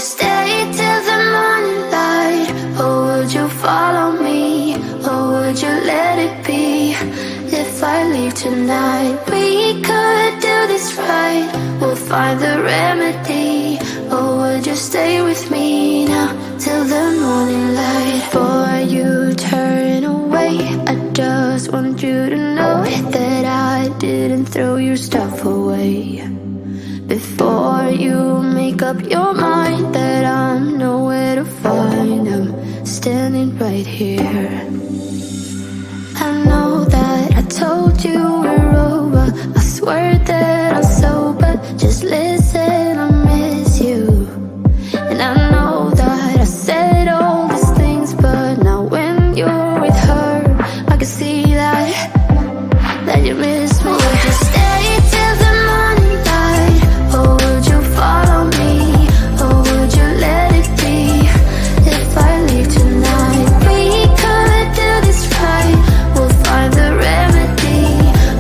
stay till the morning light? Or would you follow me? Or would you let it be? If I leave tonight, we could do this right. We'll find the remedy. Or would you stay with me now till the morning light? Before you turn away, I just want you to know that I didn't throw your stuff away. Before you make up your mind that I'm nowhere to find, I'm standing right here. I know that I told you we're over. I swear that I'm sober. Just listen, I miss you. And I know that I said all these things, but now when you're with her, I can see that you miss me. Would you stay till the morning light? Or would you follow me? Or would you let it be? If I leave tonight, we could do this right. We'll find the remedy.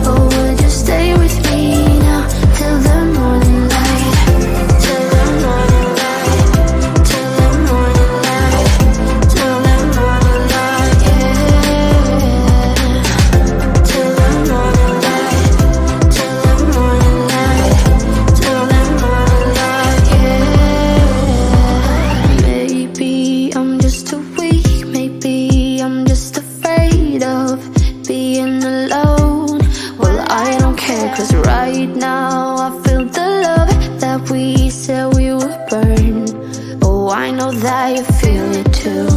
Or would you stay with me now till the morning light? Till the morning light. Till the morning light. Till the morning light, yeah. Till the morning light. Till the morning light. Till the morning light, yeah. Maybe I'm just too weak. Maybe I'm just afraid of being alone. Well, I don't care, 'cause right now I feel the love that we said we would burn. Oh, I know that you feel it too.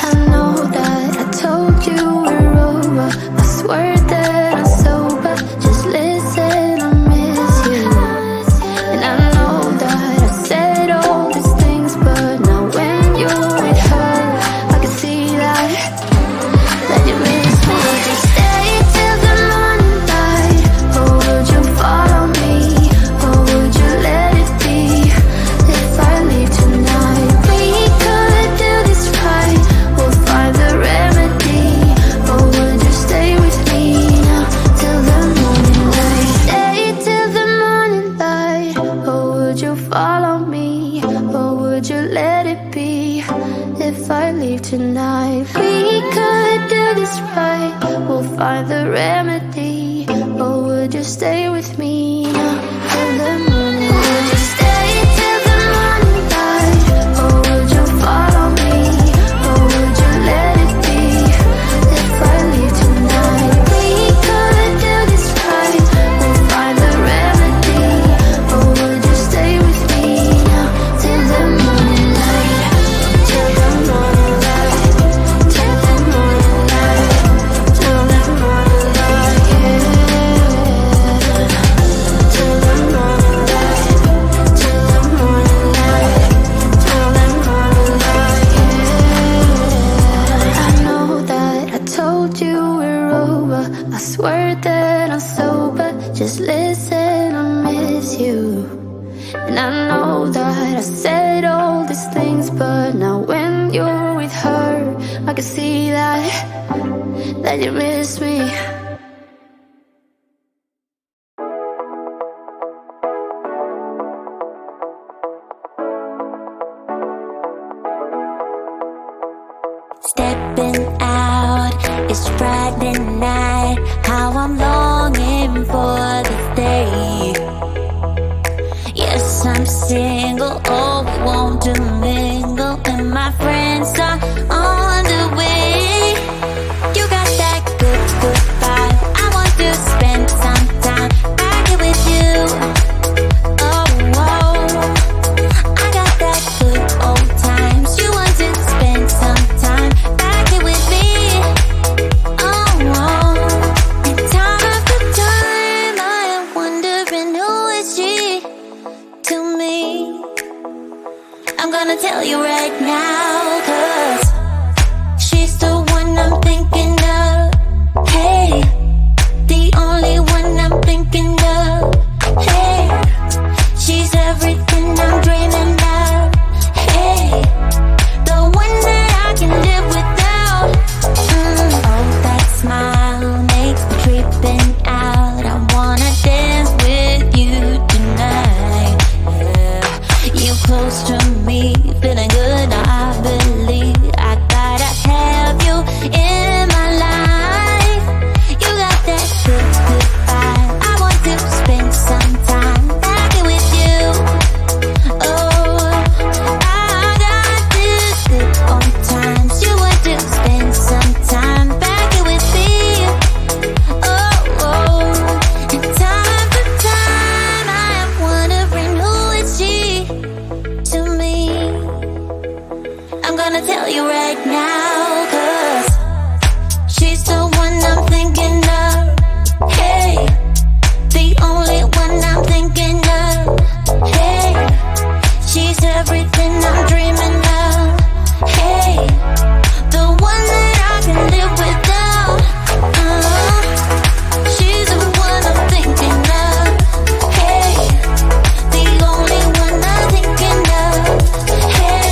I know that I told you we're over. I swear that I'm sober. Just listen, I miss you. And I know that I said all these things, but now when you're with her, I can see that you miss me. Would you stay till the morning light? Or would you follow me? Or would you let it be? If I leave tonight, we could do this right. We'll find the remedy. Or would you stay with me now till the morning light? Stay till the morning light. Or would you follow me? Or would you let it be? If I leave tonight, we could do this right. We'll find the remedy. Or would you stay with me now till the morning? Would you stay till the morning light? Or would you follow me? Or would you let it be? If I leave tonight, we could do this right. We'll find the remedy. Or would you stay with me now till the morning light? Till the morning light. Till the morning light. Till the morning light, yeah. Till the morning light. Till the morning light. Till the morning light, yeah. I know that I told you we're over. I swear that I'm sober. Just listen, I miss you. And I know that I said all these things, but now when you're with her, I can see that you miss me. Stepping out, it's Friday night. How I'm longing for this day. Yes, I'm single, oh, we want to mingle, and my friends are on the way. You got that good, good vibe. I want to spend some time back here with you. Oh, whoa. I got that good old times. You want to spend some time back here with me. Oh, whoa. And time after time, I am wondering who is she to me. I'm gonna tell you right now, 'cause she's the one I'm thinking of. Hey, the only one I'm thinking of. Hey, she's everything I'm dreaming of. Hey, the one that I can live without. Oh, that smile makes me tripping out. I wanna dance with you tonight. Yeah. You close close to me, feeling good now. I believe I gotta have you in my life. You got that good, good vibe. I want to spend some time back with you. Oh, I got this good old times. You want to spend some time back with me. Oh, oh. And time to time I am wondering who is she to me. I'm gonna tell you right now, 'cause she's the one I'm thinking of. Hey, the only one I'm thinking of. Hey, she's everything I'm dreaming of. Hey, the one that I can live without. She's the one I'm thinking of. Hey, the only one I'm thinking of. Hey,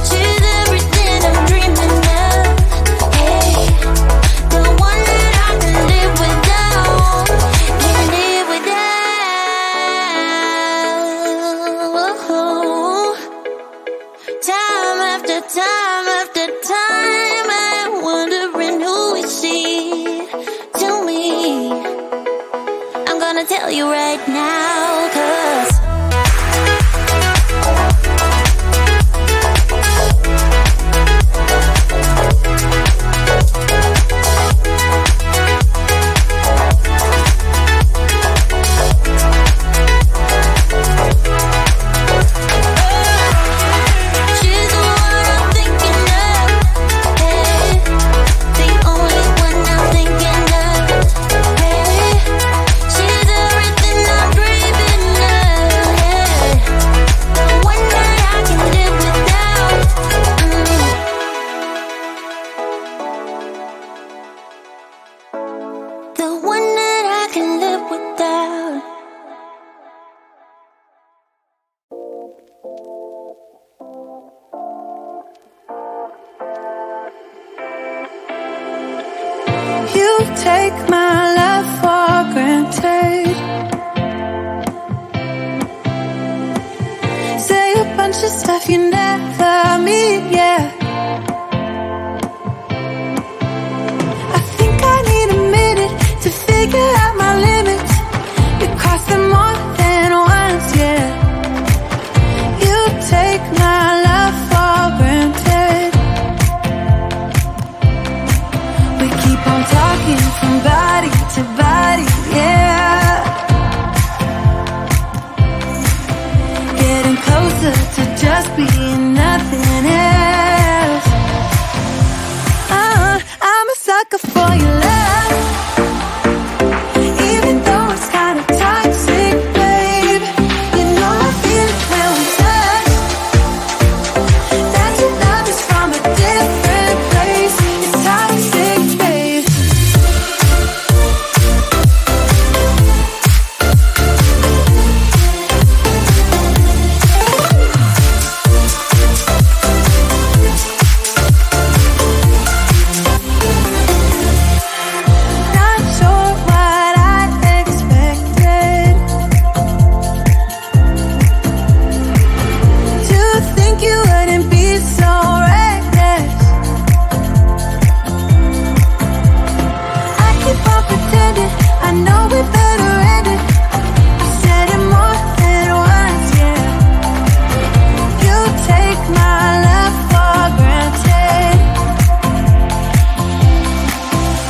she's everything I'm dreaming of. Hey, the one that I can live without. Can live without. Time after time after time, I'm wondering who is she to me. I'm gonna tell you right now, 'cause she's the one I'm thinking of. Hey, the only one I'm thinking of. Hey, she's everything I'm dreaming of. Hey, the one that I can live without. The one that I can live without. You take my love for granted. Say a bunch of stuff you never mean, yeah. I think I need a minute to figure out my limits. You cross them more than once, yeah. You take my love for granted. We keep on talking from body to body, yeah. Getting closer to just being nothing else. I'm a sucker for your love. Even though it's kinda toxic, babe. You know I feel it when we touch. That your love is from a different place. It's toxic, babe. Not sure what I expected. To think you wouldn't be so reckless. I keep on pretending I know we better end it. I said it more than once, yeah. You take my love for granted.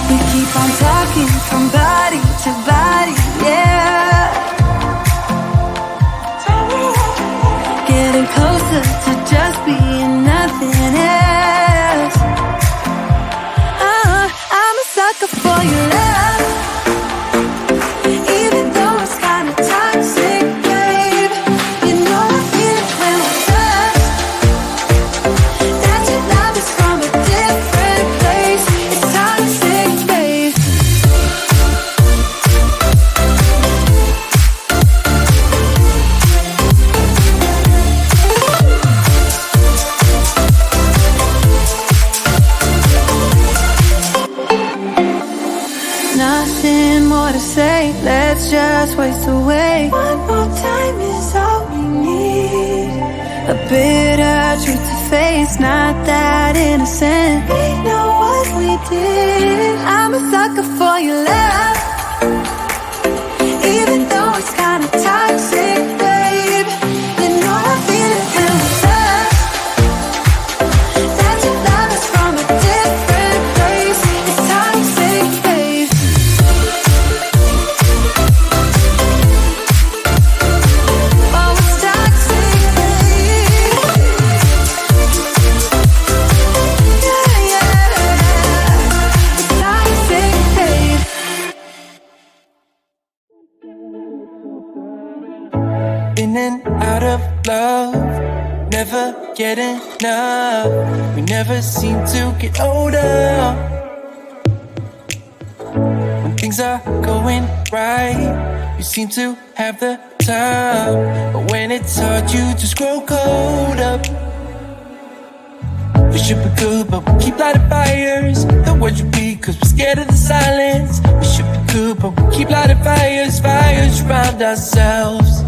We keep on talking from body to body, yeah. Getting closer to just being nothing else. I'm a sucker for your love. Even though it's kinda toxic, babe. You know I feel it when we touch. That your love is from a different place. It's toxic, babe. Nothing more to say, let's just waste away. One more time is all we need. A bitter truth to face, not that innocent. We know what we did. I'm a sucker for your love, even though it's kinda toxic, babe. You know I feel it when we touch, that your love is from a different place. It's toxic, babe. Oh, it's toxic, babe. Yeah, yeah. It's toxic, babe. In and out of love, never get enough. We never seem to get older. When things are going right, you seem to have the time, but when it's hard, you just grow cold up. We should be good, but we keep lighting fires. The words repeat, cause we're scared of the silence. We should be good, but we keep lighting fires, fires around ourselves.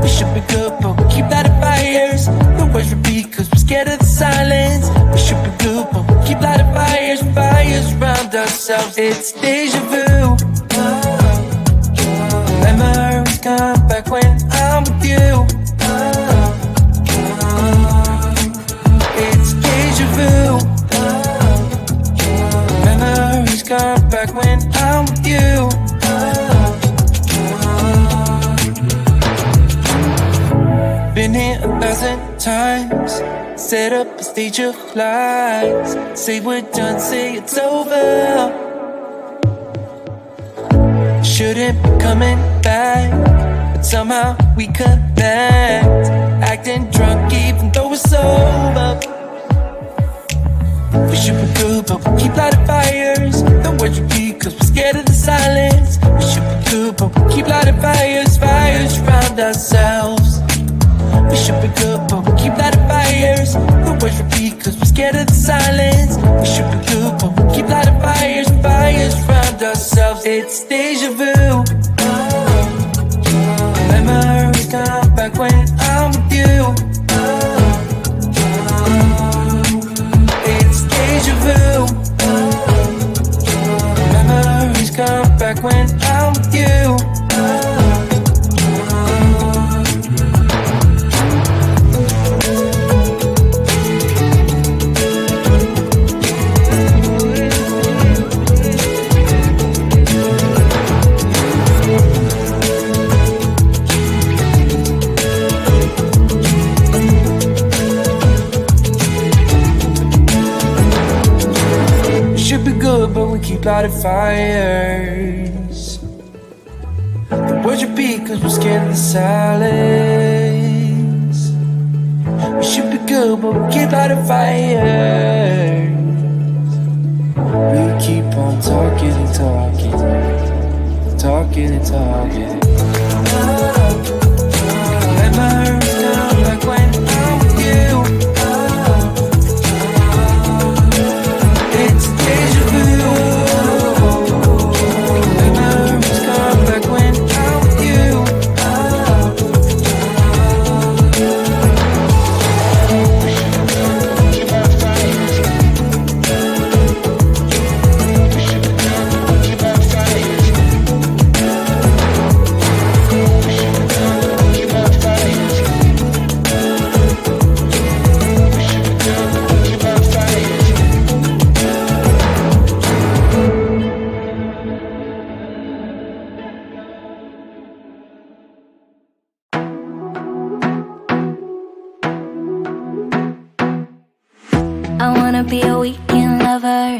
We should be good, but we keep lighting fires. The words repeat, cause we're scared of the silence. We should be good, but we keep lighting fires, fires around ourselves. It's deja vu. Memories come back when I'm with you. It's deja vu. Memories come back when I'm with you. Been here 1,000 times, set up a stage of lies. Say we're done, say it's over. Shouldn't be coming back, but somehow we connect. Acting drunk even though we're sober. We should be good, but we keep lighting fires. The words repeat, cause we're scared of the silence. We should be good, but we keep lighting fires, fires around ourselves. We should be good, but we keep lighting fires. The words repeat, cause we're scared of the silence. We should be good, but we keep lighting fires, fires around ourselves. It's deja vu. Memories come back when I'm with you. It's deja vu. Memories come back when I'm with you. But we keep lighting fires. The words repeat cause we're scared of the silence. We should be good, but we keep lighting fires. We keep on talking and talking, talking and talking. Memories come back when I'm with you. It's deja vu. Memories come back when I'm with you. I wanna be a weekend lover.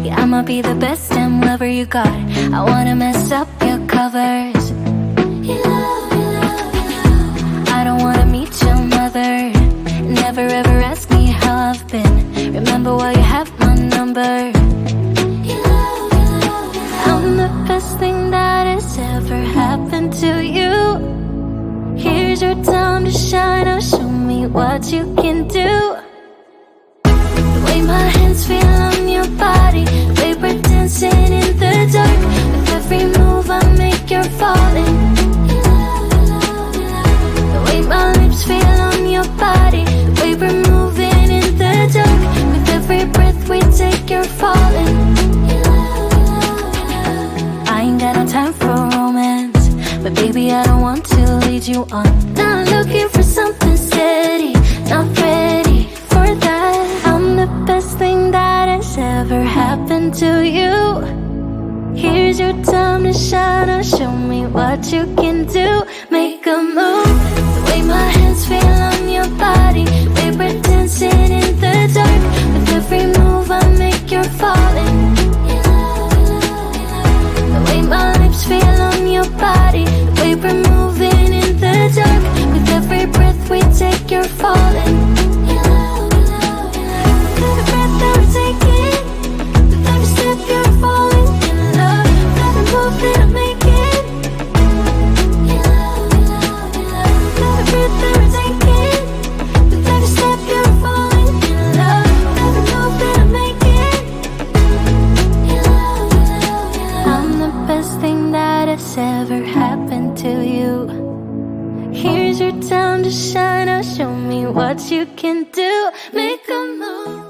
Yeah, I'ma be the best damn lover you got. I wanna mess up your covers. I don't wanna meet your mother. Never ever ask me how I've been. Remember while you have my number. I'm the best thing that has ever happened to you. Here's your time to shine. Now show me what you can do. My hands feel on your body, we were dancing in the dark. With every move I make, you're falling. The way my lips feel on your body. what you can do. Make a move. The way my hands feel on your body, the way we're dancing in the dark. With every move I make, you're falling. The way my lips feel on your body, the way we're moving in the dark. With every breath we take, you're falling. With every breath that we're taking, with every step you're falling in love. With every move that I'm making, with every breath that we're taking, with every step you're falling in love. With every move that I'm making, I'm the best thing that has ever happened to you. Here's your time to shine. Now show me what you can do. Make a move.